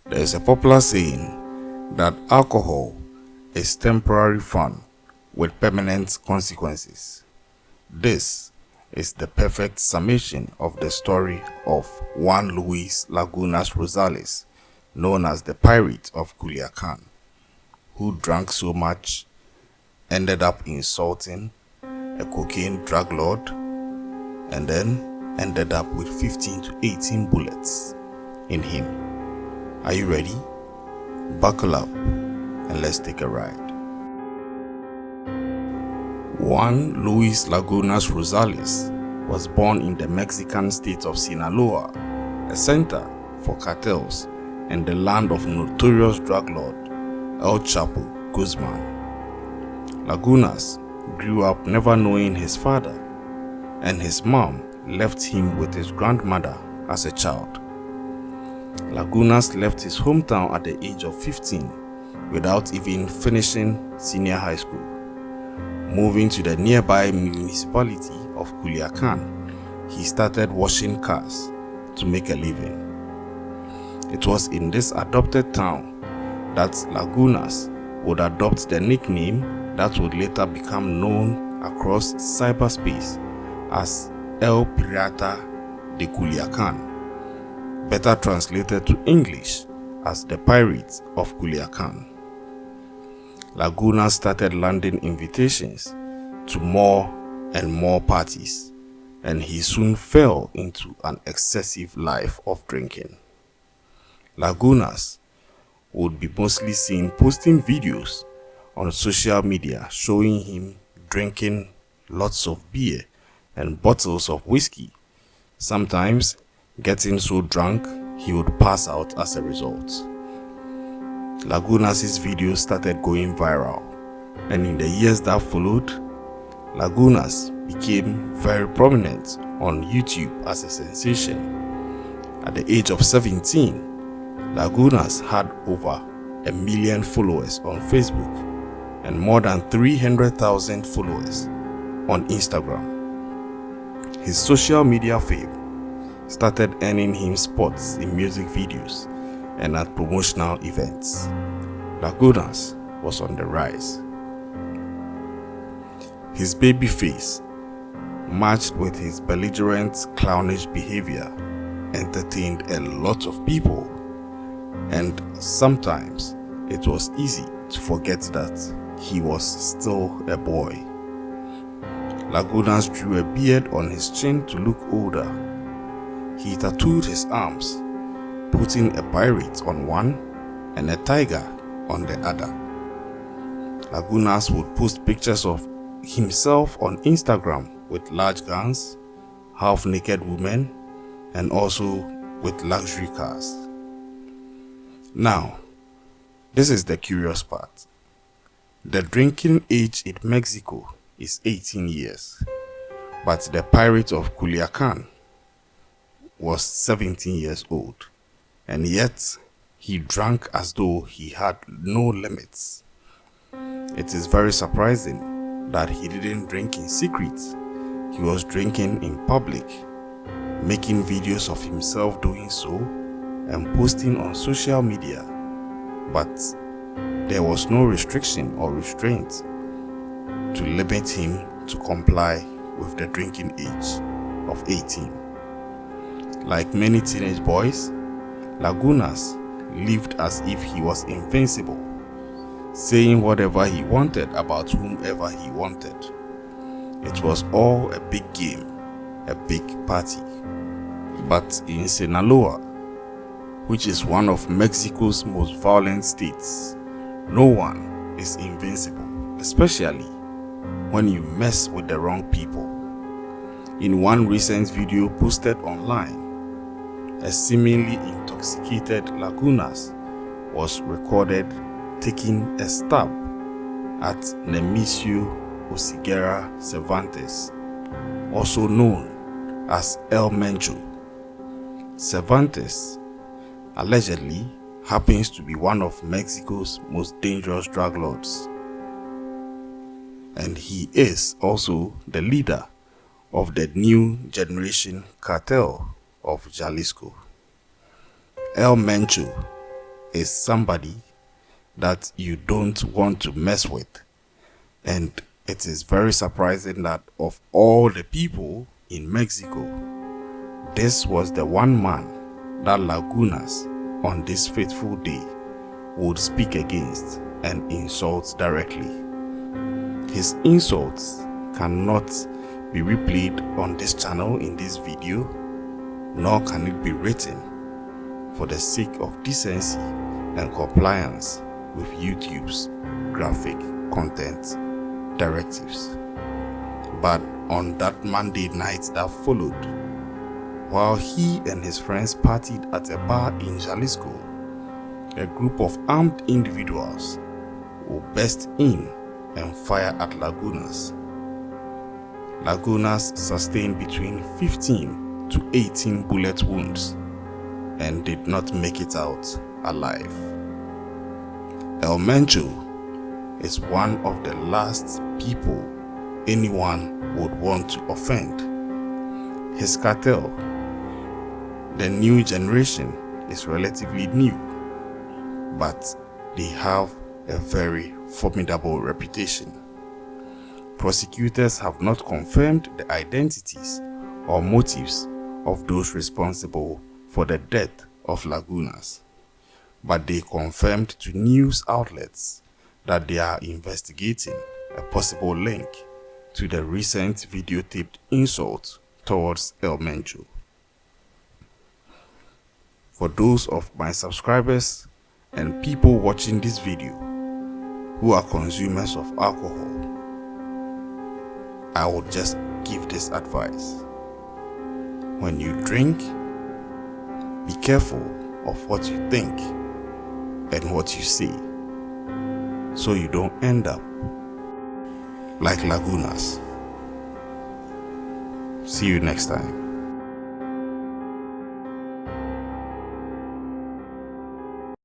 There is a popular saying that alcohol is temporary fun with permanent consequences. This is the perfect summation of the story of Juan Luis Lagunas Rosales, known as the Pirate of Culiacan, who drank so much, ended up insulting a cocaine drug lord, and then ended up with 15 to 18 bullets in him. Are you ready? Buckle up and let's take a ride. Juan Luis Lagunas Rosales was born in the Mexican state of Sinaloa, a center for cartels and the land of notorious drug lord El Chapo Guzman. Lagunas grew up never knowing his father, and his mom left him with his grandmother as a child. Lagunas left his hometown at the age of 15 without even finishing senior high school. Moving to the nearby municipality of Culiacan, he started washing cars to make a living. It was in this adopted town that Lagunas would adopt the nickname that would later become known across cyberspace as El Pirata de Culiacan, better translated to English as the Pirate of Culiacan. Lagunas started landing invitations to more and more parties, and he soon fell into an excessive life of drinking. Lagunas would be mostly seen posting videos on social media showing him drinking lots of beer and bottles of whiskey, sometimes getting so drunk he would pass out as a result. Lagunas' videos started going viral, and in the years that followed, Lagunas became very prominent on YouTube as a sensation. At the age of 17, Lagunas had over 1 million followers on Facebook and more than 300,000 followers on Instagram. His social media fame started earning him spots in music videos and at promotional events. Lagunas was on the rise. His baby face, matched with his belligerent, clownish behavior, entertained a lot of people, and sometimes it was easy to forget that he was still a boy. Lagunas drew a beard on his chin to look older. He tattooed his arms, putting a pirate on one and a tiger on the other. Lagunas would post pictures of himself on Instagram with large guns, half-naked women, and also with luxury cars. Now, this is the curious part. The drinking age in Mexico is 18 years, but the Pirate of Culiacan was 17 years old, and yet he drank as though he had no limits. It is very surprising that he didn't drink in secret. He was drinking in public, making videos of himself doing so and posting on social media, but there was no restriction or restraint to limit him to comply with the drinking age of 18. Like many teenage boys, Lagunas lived as if he was invincible, saying whatever he wanted about whomever he wanted. It was all a big game, a big party. But in Sinaloa, which is one of Mexico's most violent states, no one is invincible, especially when you mess with the wrong people. In one recent video posted online, a seemingly intoxicated Lagunas was recorded taking a stab at Mencho Oseguera Cervantes, also known as elmencho. Cervantes allegedly happens to be one of Mexico's most dangerous drug lords, and he is also the leader of the new generation cartel of Jalisco. Mencho is somebody that you don't want to mess with. And it is very surprising that of all the people in Mexico, this was the one man that Lagunas on this fateful day would speak against and insult directly. His insults cannot be replayed on this channel in this video, nor can it be written for the sake of decency and compliance with YouTube's graphic content directives. But on that Monday night that followed, while he and his friends partied at a bar in Jalisco, a group of armed individuals will burst in and fire at Lagunas. Lagunas sustained between 15 to 18 bullet wounds and did not make it out alive. El Mencho is one of the last people anyone would want to offend. His cartel, the new generation, is relatively new, but they have a very formidable reputation. Prosecutors have not confirmed the identities or motives of those responsible for the death of Lagunas, but they confirmed to news outlets that they are investigating a possible link to the recent videotaped insult towards El Mencho. For those of my subscribers and people watching this video who are consumers of alcohol, I would just give this advice. When you drink, be careful of what you think and what you say, so you don't end up like Lagunas. See you next time.